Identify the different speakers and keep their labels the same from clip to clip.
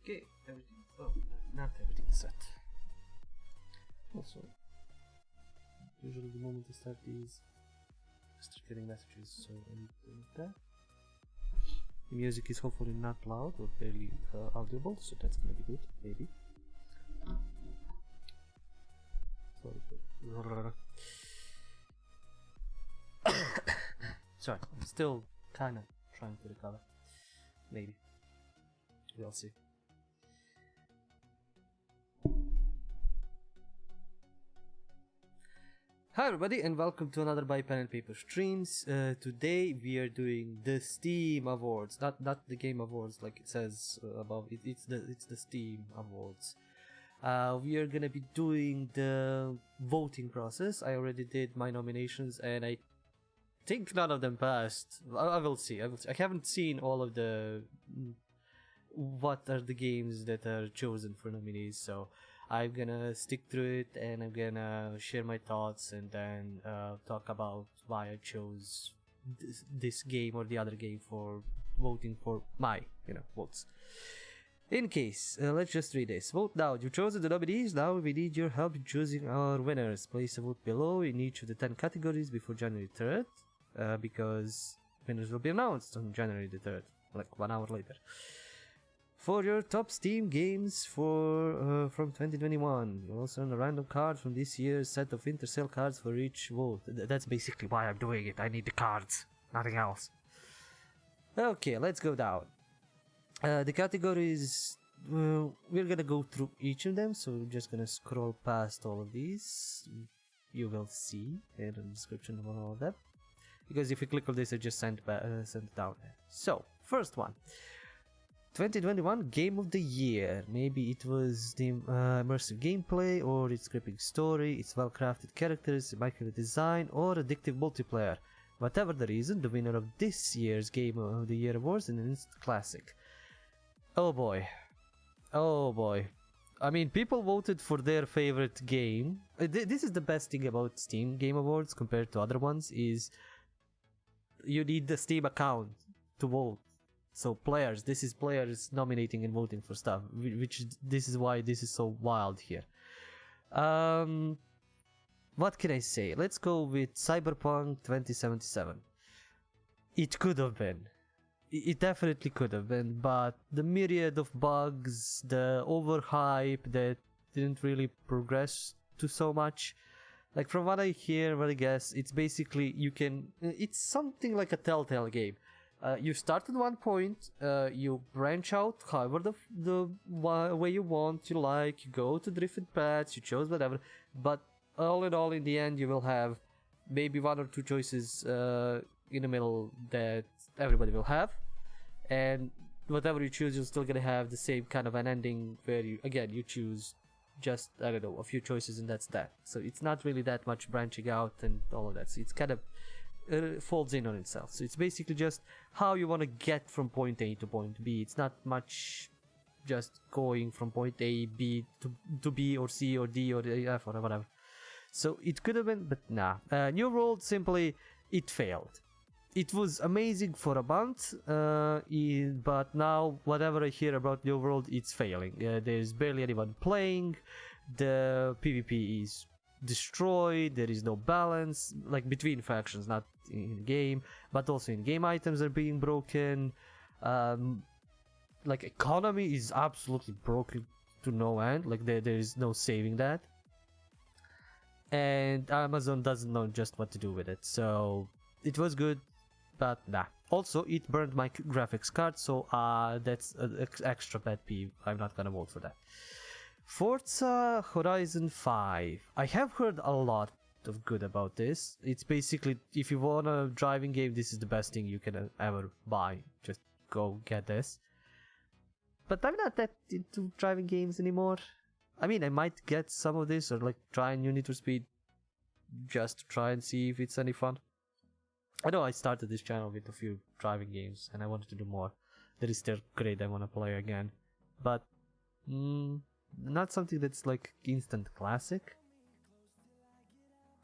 Speaker 1: Okay, everything. Oh, not everything is set. Also, usually the moment I start these, I start getting messages, so I need to mute that. The music is hopefully not loud or barely audible, so that's gonna be good, maybe. Sorry for sorry, I'm still kinda trying to recover. Maybe. We'll see. Hi everybody and welcome to another by Pen and Paper streams. Today we are doing the Steam Awards, not the Game Awards like it says above. It's the Steam Awards. We are gonna be doing the voting process. I already did my nominations and I think none of them passed. I will see. I haven't seen all of the what are the games that are chosen for nominees, so I'm gonna stick through it and I'm gonna share my thoughts and then talk about why I chose this game or the other game for voting for my votes. In case, let's just read this. Vote now. You've chosen the nominees. Now we need your help in choosing our winners. Place a vote below in each of the 10 categories before January 3rd, because winners will be announced on January the 3rd, like 1 hour later. For your top Steam games from 2021, you also earn a random card from this year's set of Intercell cards for each vote. That's basically why I'm doing it. I need the cards, nothing else. Okay, let's go down. The categories, we're gonna go through each of them, so we're just gonna scroll past all of these. You will see in the description of all of them, because if you click on this, it just sent down. So, first one. 2021 Game of the Year. Maybe it was the immersive gameplay, or its gripping story, its well-crafted characters, immaculate design, or addictive multiplayer. Whatever the reason, the winner of this year's Game of the Year awards is an instant classic. Oh boy. Oh boy. I mean, people voted for their favorite game. This is the best thing about Steam Game Awards compared to other ones, is you need the Steam account to vote. So players, this is players nominating and voting for stuff, this is why this is so wild here. What can I say? Let's go with Cyberpunk 2077. It could have been. It definitely could have been, but the myriad of bugs, the overhype that didn't really progress to so much. Like from what I hear, what I guess, it's basically it's something like a Telltale game. You start at one point, you branch out however the way you want, you go to different paths, you chose whatever, but all in all, in the end, you will have maybe one or two choices in the middle that everybody will have, and whatever you choose, you're still gonna have the same kind of an ending where you choose just, I don't know, a few choices and that's that. So it's not really that much branching out and all of that, so it's kind of folds in on itself. So it's basically just how you want to get from point A to point B. It's not much just going from point A, B to B or C or D or F or whatever. So it could have been, but nah. New World, simply, it failed. It was amazing for a month, but now whatever I hear about New World, it's failing. There's barely anyone playing. The PvP is destroyed. There is no balance, like between factions, not in the game, but also in game items are being broken. Like economy is absolutely broken to no end. Like there is no saving that, and Amazon doesn't know just what to do with it. So it was good, but nah. Also, it burned my graphics card, so that's an extra pet peeve. I'm not gonna vote for that. Forza Horizon 5. I have heard a lot of good about this. It's basically, if you want a driving game, this is the best thing you can ever buy. Just go get this. But I'm not that into driving games anymore. I mean, I might get some of this, or like try New Need for Speed, just to try and see if it's any fun. I know I started this channel with a few driving games, and I wanted to do more. There is still great I want to play again. But, not something that's like instant classic.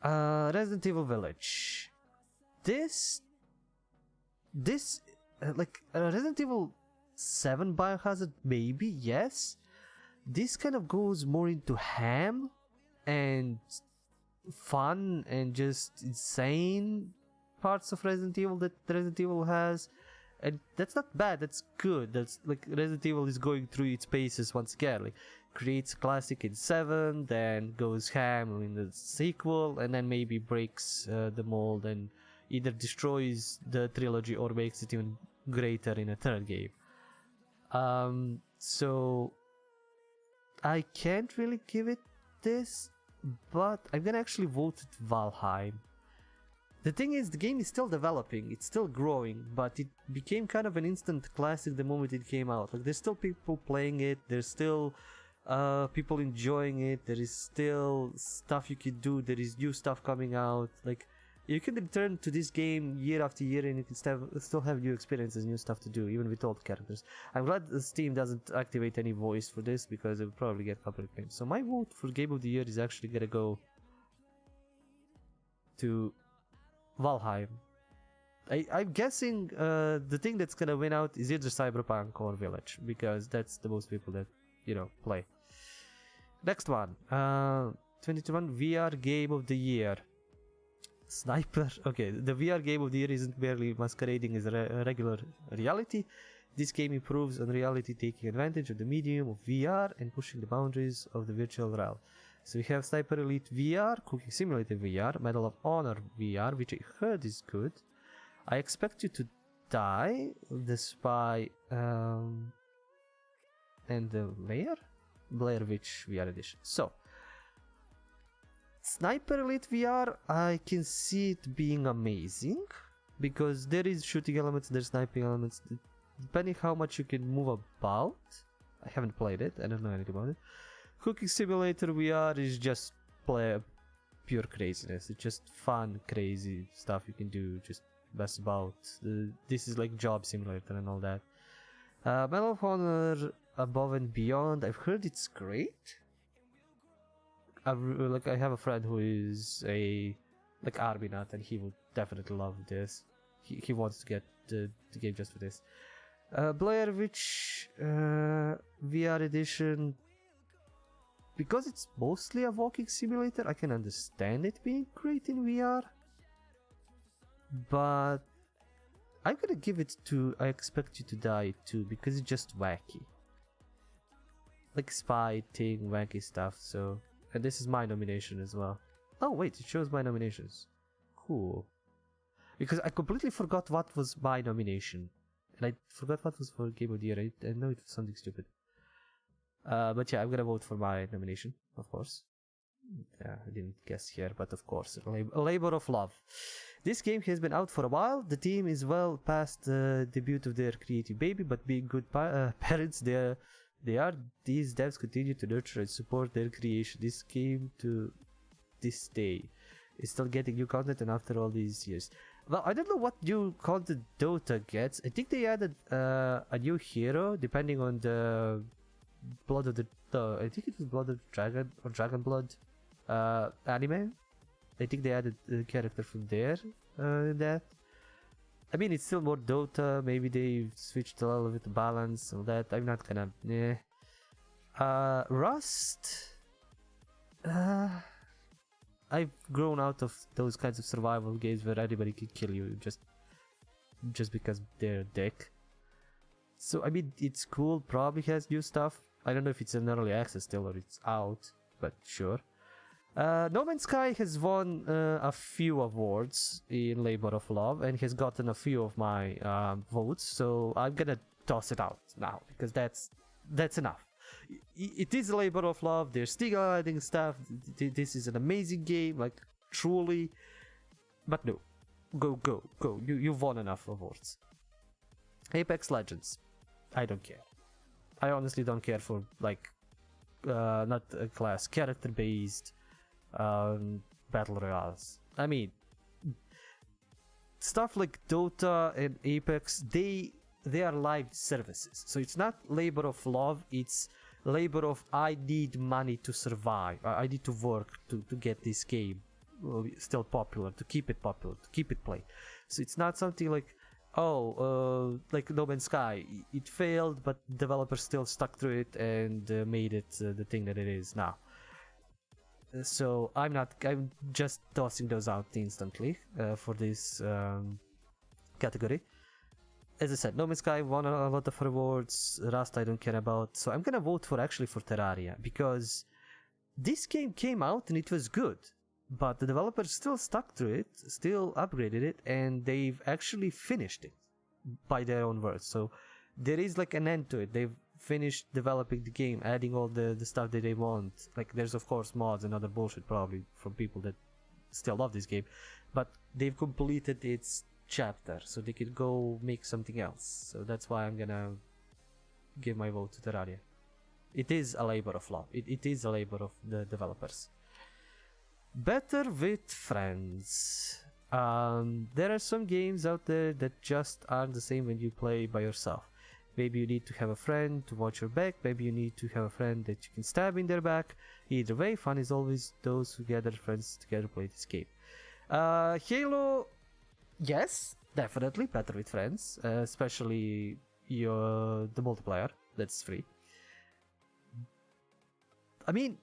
Speaker 1: Resident Evil Village. This Resident Evil 7 Biohazard, maybe, yes. This kind of goes more into ham and fun and just insane parts of Resident Evil that Resident Evil has. And that's not bad, that's good. That's like Resident Evil is going through its paces once again. Like creates classic in 7, then goes ham in the sequel, and then maybe breaks the mold and either destroys the trilogy or makes it even greater in a third game. So I can't really give it this, but I'm gonna actually vote it Valheim. The thing is, the game is still developing, it's still growing, but it became kind of an instant classic the moment it came out. Like, there's still people playing it, there's still people enjoying it, there is still stuff you can do, there is new stuff coming out. Like, you can return to this game year after year and you can still have new experiences, new stuff to do, even with old characters. I'm glad the Steam doesn't activate any voice for this, because it will probably get copyright claims. So my vote for Game of the Year is actually gonna go to Valheim. I'm guessing the thing that's gonna win out is either Cyberpunk or Village, because that's the most people that, you know, play. Next one, 2021 VR Game of the Year. Sniper. Okay, the VR Game of the Year isn't merely masquerading as a regular reality. This game improves on reality, taking advantage of the medium of VR and pushing the boundaries of the virtual realm. So we have Sniper Elite VR, Cooking Simulator VR, Medal of Honor VR, which I heard is good. I Expect You to Die, The Spy, and the Blair Witch VR Edition. So, Sniper Elite VR, I can see it being amazing, because there is shooting elements, there's sniping elements, depending how much you can move about. I haven't played it, I don't know anything about it. Cooking Simulator VR is just pure craziness. It's just fun, crazy stuff you can do, just mess about. This is like Job Simulator and all that. Medal of Honor Above and Beyond, I've heard it's great. I have a friend who is a army nut, and he would definitely love this. He wants to get the game just for this. Blair Witch VR Edition, because it's mostly a walking simulator, I can understand it being great in VR. But I'm gonna give it to I Expect You to Die too, because it's just wacky. Like spy thing, wacky stuff, so... And this is my nomination as well. Oh wait, it shows my nominations. Cool. Because I completely forgot what was my nomination. And I forgot what was for Game of the Year. I know it was something stupid. But yeah, I'm gonna vote for my nomination, of course. Yeah, I didn't guess here, but of course. Labor of Love. This game has been out for a while. The team is well past the debut of their creative baby, but being good parents, these devs continue to nurture and support their creation. This game to this day is still getting new content, and after all these years. Well, I don't know what new content Dota gets. I think they added a new hero, depending on the Blood of the I think it was Blood of the Dragon or Dragon Blood anime. I think they added a character from there in that. I mean, it's still more Dota. Maybe they switched a little bit the balance and that. I'm not gonna. Rust. I've grown out of those kinds of survival games where anybody can kill you just because they're a dick. So I mean, it's cool. Probably has new stuff. I don't know if it's in early access still or it's out, but sure. No Man's Sky has won a few awards in Labor of Love and has gotten a few of my votes, so I'm gonna toss it out now because that's enough. It is a Labor of Love. They're still adding stuff. This is an amazing game, like truly. But no, go! You've won enough awards. Apex Legends, I don't care. I honestly don't care for like not a class character based battle royales. I mean, stuff like Dota and Apex, they are live services, so it's not labor of love, it's labor of I need money to survive, I need to work to get this game still popular, to keep it played. So it's not something like, like No Man's Sky, it failed, but developers still stuck through it and made it the thing that it is now. So I'm just tossing those out instantly for this category. As I said, No Man's Sky won a lot of rewards. Rust I don't care about, so I'm gonna vote for Terraria, because this game came out and it was good, but the developers still stuck through it, still upgraded it, and they've actually finished it by their own words. So there is like an end to it. They've finished developing the game, adding all the stuff that they want. Like there's of course mods and other bullshit probably from people that still love this game, but they've completed its chapter, so they could go make something else. So that's why I'm gonna give my vote to Terraria. It is a labor of love. It is a labor of the developers. Better with friends. There are some games out there that just aren't the same when you play by yourself. Maybe you need to have a friend to watch your back. Maybe you need to have a friend that you can stab in their back. Either way, fun is always those who gather friends together play this game. Halo, yes, definitely better with friends, especially the multiplayer. That's free. I mean,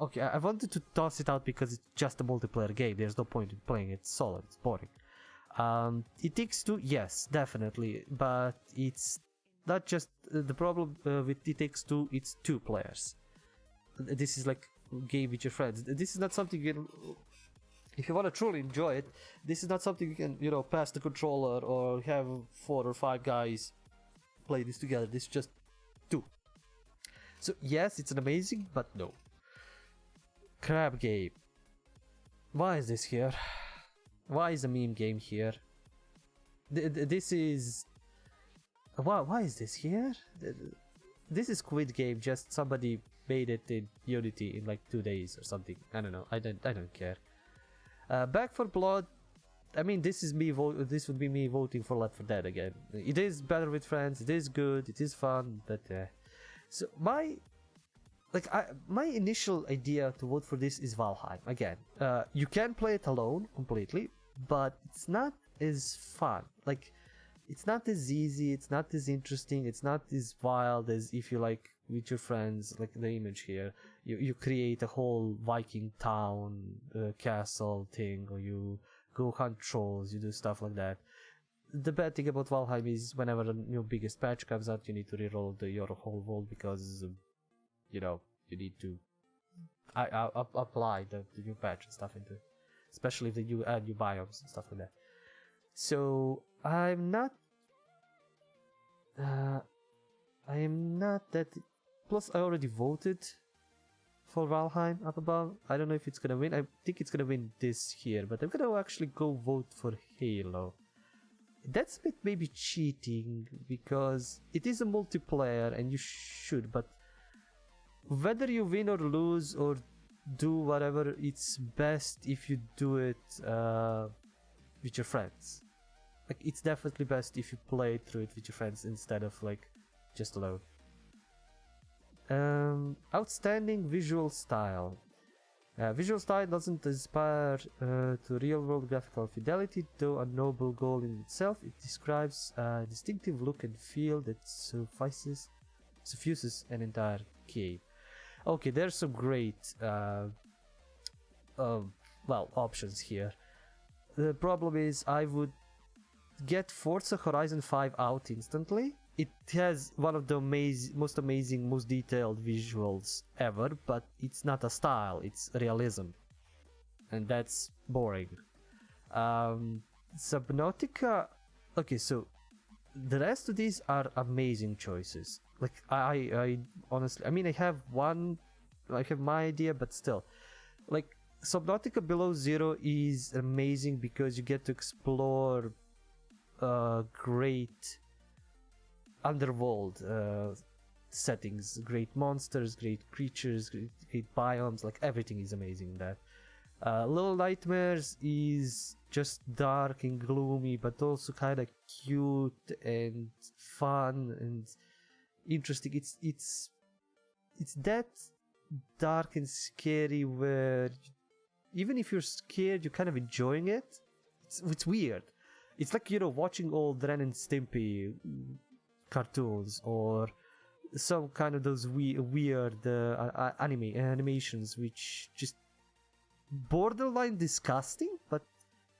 Speaker 1: okay, I wanted to toss it out because it's just a multiplayer game. There's no point in playing it solo. It's boring. It Takes Two, yes, definitely, but it's not just the problem with It Takes Two. It's 2 players. This is like a game with your friends. This is not something you can, if you want to truly enjoy it, this is not something you can, pass the controller or have 4 or 5 guys play this together. This is just 2. So yes, it's an amazing, but no. Crab game. Why is this here? Why is the meme game here? This is... Why is this here? This is Squid Game, just somebody made it in Unity in like 2 days or something. I don't know. I don't care. Back 4 Blood. I mean, this is me. This would be me voting for Left 4 Dead again. It is better with friends. It is good. It is fun. But so my initial idea to vote for this is Valheim again. You can play it alone completely, but it's not as fun. Like, it's not as easy. It's not as interesting. It's not as wild as if you like with your friends. Like the image here, you create a whole Viking town, castle thing, or you go hunt trolls. You do stuff like that. The bad thing about Valheim is whenever a new biggest patch comes out, you need to reroll your whole world because you need to apply the new patch and stuff into it, especially if you add new biomes and stuff like that. So I am not that. Plus, I already voted for Valheim up above. I don't know if it's gonna win. I think it's gonna win this here, but I'm gonna actually go vote for Halo. That's a bit maybe cheating because it is a multiplayer and you should, but whether you win or lose or do whatever, it's best if you do it with your friends. Like, it's definitely best if you play through it with your friends instead of like just alone. Outstanding visual style. Visual style doesn't aspire to real-world graphical fidelity, though a noble goal in itself. It describes a distinctive look and feel that suffuses an entire game. Okay, there's some great options here. The problem is I would get Forza Horizon 5 out instantly. It has one of the most amazing, most detailed visuals ever, but it's not a style, it's realism. And that's boring. Subnautica... Okay, so the rest of these are amazing choices. Like, I honestly... I mean, I have my idea, but still. Like, Subnautica Below Zero is amazing because you get to explore great underworld settings, great monsters, great creatures, great biomes. Like, everything is amazing in that. Little Nightmares is just dark and gloomy, but also kind of cute and fun and interesting. It's that dark and scary where even if you're scared, you're kind of enjoying it. It's weird. It's like, watching old Ren and Stimpy cartoons, or some kind of those weird animations, which just borderline disgusting, but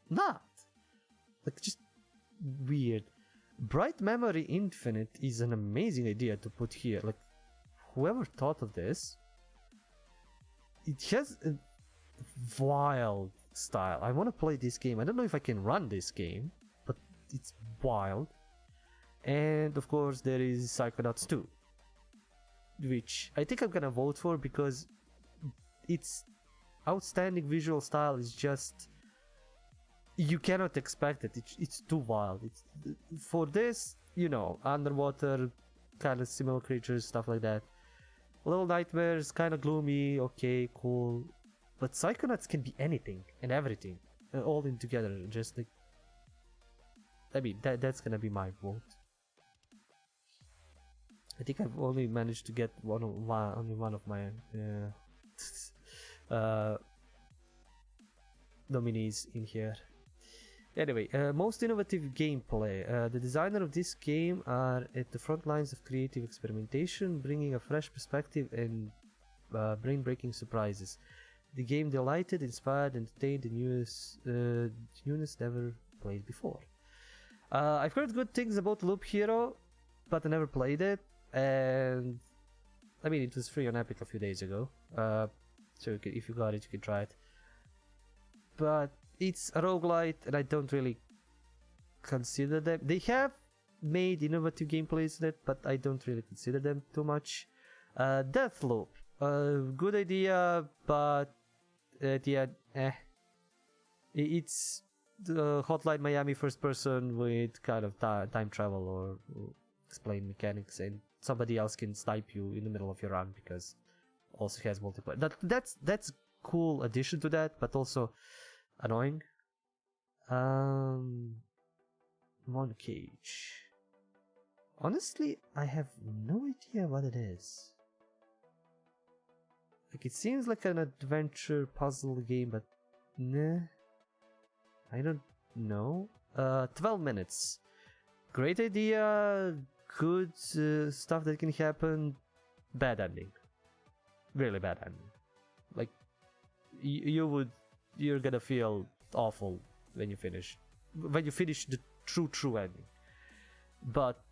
Speaker 1: not. Like, just weird. Bright Memory Infinite is an amazing idea to put here. Like, whoever thought of this, it has a wild style. I want to play this game. I don't know if I can run this game, but it's wild. And of course there is Psychonauts 2, which I think I'm gonna vote for because its outstanding visual style is just, you cannot expect it. It's too wild. It's for this, underwater kind of similar creatures, stuff like that. Little Nightmares, kind of gloomy, okay, cool. But Psychonauts can be anything and everything, all in together. Just like, I mean, that's gonna be my vote. I think I've only managed to get only one of my nominees in here. Anyway, most innovative gameplay. The designer of this game are at the front lines of creative experimentation, bringing a fresh perspective and brain-breaking surprises. The game delighted, inspired, entertained the newest ever played before. I've heard good things about Loop Hero, but I never played it. And I mean, it was free on Epic a few days ago, so if you got it, you can try it. But it's a roguelite, and I don't really consider them. They have made innovative gameplays in it, but I don't really consider them too much. Deathloop, good idea, but at the end, it's the Hotline Miami first person with kind of time travel or explain mechanics, and somebody else can snipe you in the middle of your run because also has multiplayer. That's cool addition to that, but also annoying. Moncage. Honestly, I have no idea what it is. Like, it seems like an adventure puzzle game, but nah, I don't know. 12 minutes. Great idea. Good stuff that can happen. Bad ending. Really bad ending. Like, you're gonna feel awful when you finish the true ending. But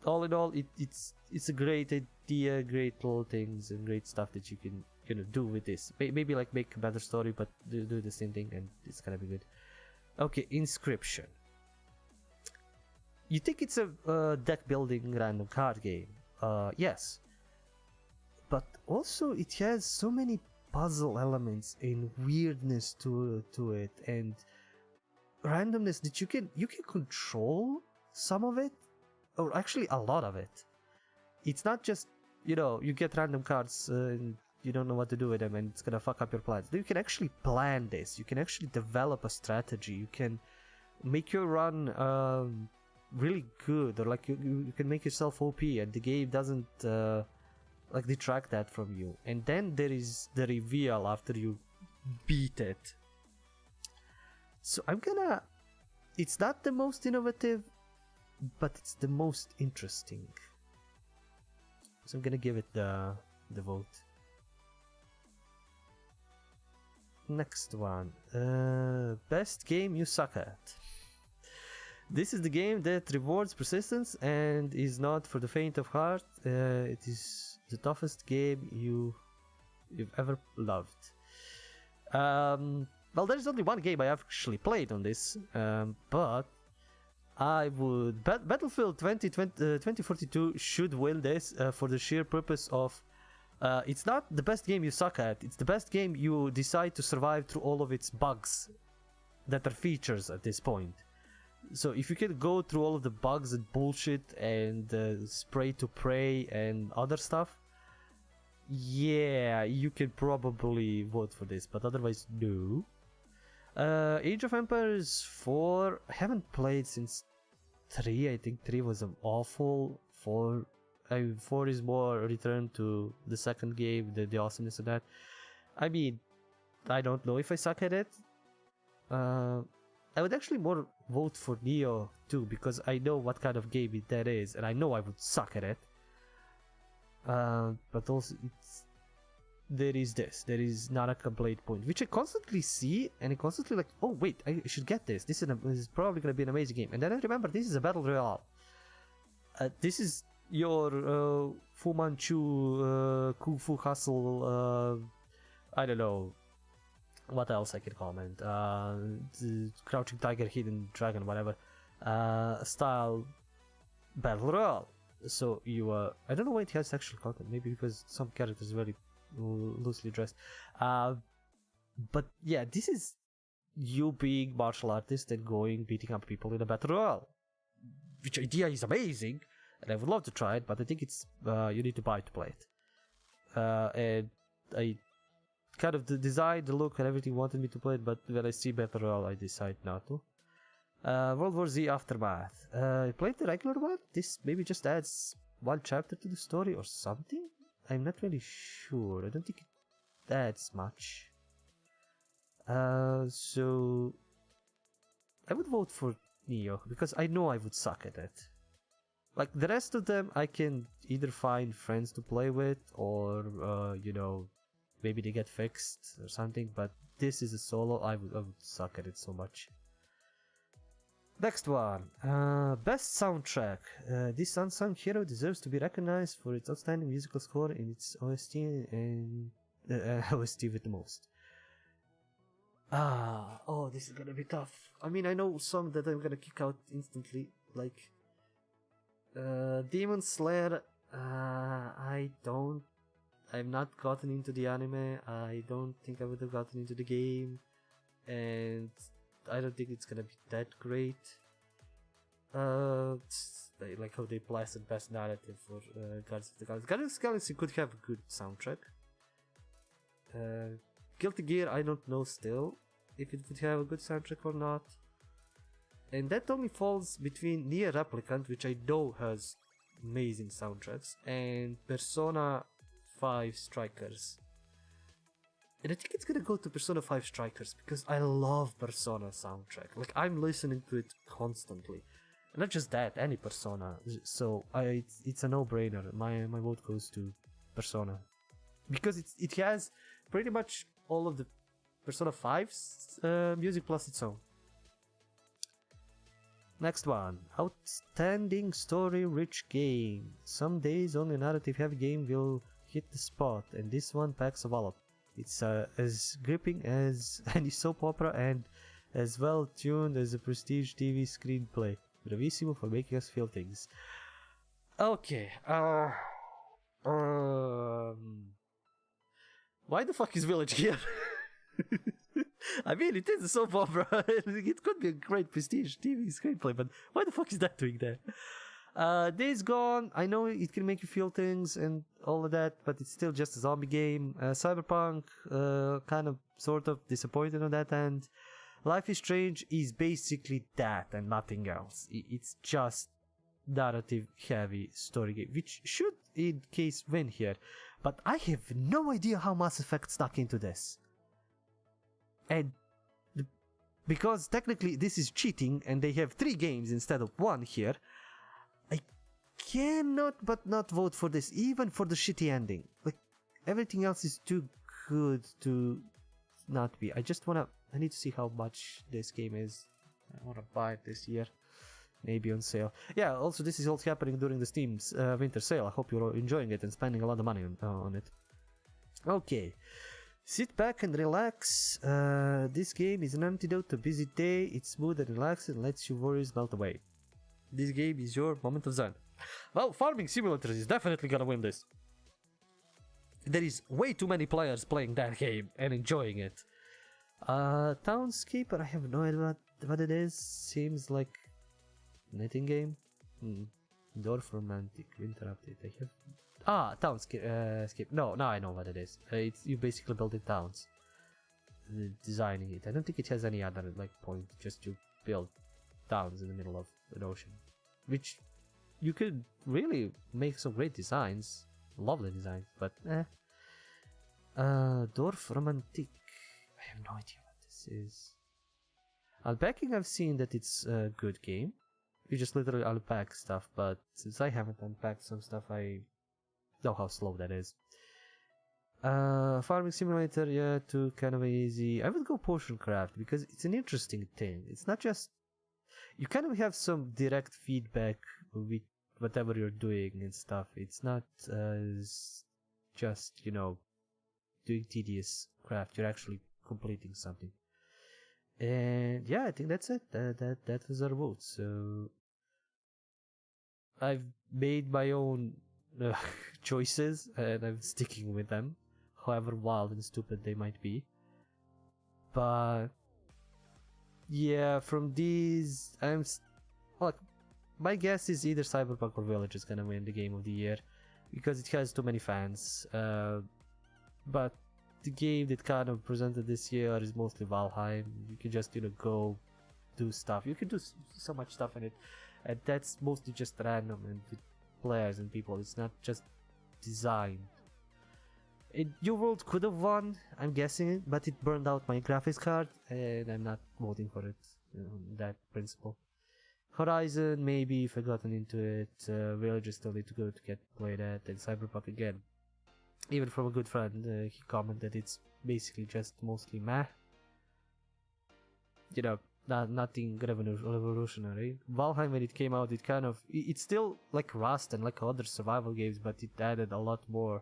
Speaker 1: all in all, it's a great idea, great little things, and great stuff that you can do with this. Maybe like make a better story, but do the same thing, and it's gonna be good. Okay, Inscription. You think it's a deck building random card game? Yes. But also it has so many puzzle elements and weirdness to it, and randomness that you can control some of it, or actually a lot of it. It's not just, you get random cards and you don't know what to do with them and it's gonna fuck up your plans. You can actually plan this. You can actually develop a strategy. You can make your run really good, or like you can make yourself OP, and the game doesn't like detract that from you. And then there is the reveal after you beat it. So it's not the most innovative, but it's the most interesting. So I'm gonna give it the vote. Next one. Best game you suck at. This is the game that rewards persistence and is not for the faint of heart. It is the toughest game you've ever loved. Well, there's only one game I actually played on this, but I would Battlefield 2042 should win this for the sheer purpose of it's not the best game you suck at. It's the best game you decide to survive through all of its bugs that are features at this point. So if you can go through all of the bugs and bullshit and spray to pray and other stuff, yeah, you can probably vote for this, but otherwise no. Age of Empires 4, I haven't played since 3. I think 3 was an awful. 4 is more a return to the second game, the awesomeness of that. I mean, I don't know if I suck at it. I would actually more vote for Neo too, because I know what kind of game that is, and I know I would suck at it. But also, there is not a complaint point, which I constantly see, and I constantly like, oh wait, I should get this. This is probably gonna be an amazing game. And then I remember this is a battle royale. This is your Fu Manchu Kung Fu Hustle. I don't know what else I can comment. The Crouching Tiger, Hidden Dragon, whatever style battle royale. So you I don't know why it has sexual content. Maybe because some characters are very loosely dressed. But yeah, this is you being martial artist and going beating up people in a battle royale, which idea is amazing, and I would love to try it. But I think it's you need to buy to play it. And I kind of the design, the look, and everything wanted me to play it, but when I see battle royale, I decide not to. World War Z Aftermath. I played the regular one. This maybe just adds one chapter to the story or something. I'm not really sure. I don't think it adds much. So I would vote for Neo because I know I would suck at it. Like the rest of them, I can either find friends to play with or you know, maybe they get fixed or something. But this is a solo. I would suck at it so much. Next one, best soundtrack. This unsung hero deserves to be recognized for its outstanding musical score in its OST and OST with the most. Oh, this is gonna be tough. I mean, I know some that I'm gonna kick out instantly, like Demon Slayer. I've not gotten into the anime. I don't think I would have gotten into the game, and I don't think it's gonna be that great. Like how they blasted best narrative for Guardians of the Galaxy. Guardians of the Galaxy could have a good soundtrack. Guilty Gear, I don't know still if it would have a good soundtrack or not. And that only falls between Nier Replicant, which I know has amazing soundtracks, and Persona 5 Strikers. And I think it's gonna go to Persona 5 Strikers because I love Persona soundtrack. Like, I'm listening to it constantly. And not just that, any Persona. So it's a no-brainer. My vote goes to Persona. Because it has pretty much all of the Persona 5's music plus its own. Next one. Outstanding story-rich game. Some days only a narrative-heavy game will hit the spot, and this one packs a wallop. It's as gripping as any soap opera and as well tuned as a prestige TV screenplay. Bravissimo for making us feel things. Okay. Why the fuck is Village here? I mean, it is a soap opera. It could be a great prestige TV screenplay, but why the fuck is that doing there? Days Gone, I know it can make you feel things and all of that, but it's still just a zombie game. Cyberpunk, kind of sort of disappointed on that end. Life is Strange is basically that and nothing else. It's just narrative heavy story game, which should in case win here, but I have no idea how Mass Effect stuck into this. And because technically this is cheating and they have 3 games instead of 1 here, I cannot but not vote for this, even for the shitty ending. Like, everything else is too good to not be. I need to see how much this game is. I wanna buy it this year. Maybe on sale. Yeah, also this is all happening during the Steam's winter sale. I hope you're enjoying it and spending a lot of money on it. Okay. Sit back and relax. This game is an antidote to a busy day. It's smooth and relaxed and lets your worries melt away. This game is your moment of zen. Well, Farming Simulator is definitely gonna win this. There is way too many players playing that game and enjoying it. Townscaper, I have no idea what it is. Seems like knitting game. Dwarf Romantic Winter Update. I have Townscape. No, now I know what it is. It's you basically building towns, designing it. I don't think it has any other like point. Just you build towns in the middle of an ocean, which you could really make some great designs, lovely designs. But Dwarf Romantic. I have no idea what this is. Unpacking, I've seen that it's a good game. You just literally unpack stuff, but since I haven't unpacked some stuff, I know how slow that is. Farming Simulator, yeah, too kind of easy. I would go Potion Craft because it's an interesting thing. It's not just you kind of have some direct feedback with whatever you're doing and stuff. It's not just doing tedious craft. You're actually completing something. And yeah, I think that's it. That was our vote. So I've made my own choices, and I'm sticking with them, however wild and stupid they might be. But yeah, from these, like, my guess is either Cyberpunk or Village is gonna win the Game of the Year because it has too many fans. But the game that kind of presented this year is mostly Valheim. You can just go do stuff. You can do so much stuff in it, and that's mostly just random and with players and people. It's not just designed. Your World could have won, I'm guessing, but it burned out my graphics card, and I'm not voting for it on that principle. Horizon, maybe if I gotten into it. Village is still need to go to get played at, and Cyberpunk again. Even from a good friend, he commented it's basically just mostly meh. Nothing revolutionary. Valheim, when it came out, it's still like Rust and like other survival games, but it added a lot more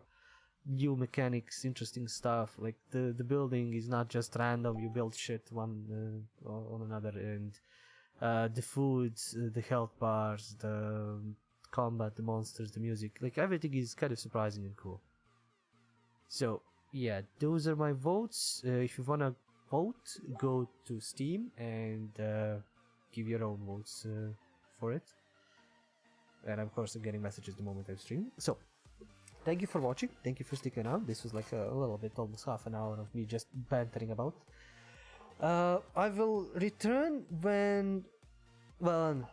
Speaker 1: new mechanics, interesting stuff. Like the building is not just random. You build shit one on another, and the foods, the health bars, the combat, the monsters, the music, like everything is kind of surprising and cool. So yeah, those are my votes. If you wanna vote, go to Steam and give your own votes for it. And of course, I'm getting messages the moment I stream. So thank you for watching. Thank you for sticking around. This was like a little bit, almost half an hour of me just bantering about. I will return when the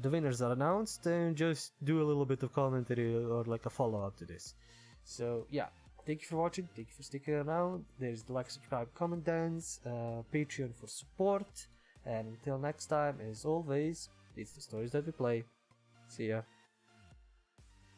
Speaker 1: winners are announced, and just do a little bit of commentary or like a follow-up to this. So yeah, thank you for watching, thank you for sticking around. There's the like, subscribe, comment, dance, Patreon for support, and until next time, as always, it's the stories that we play. See ya.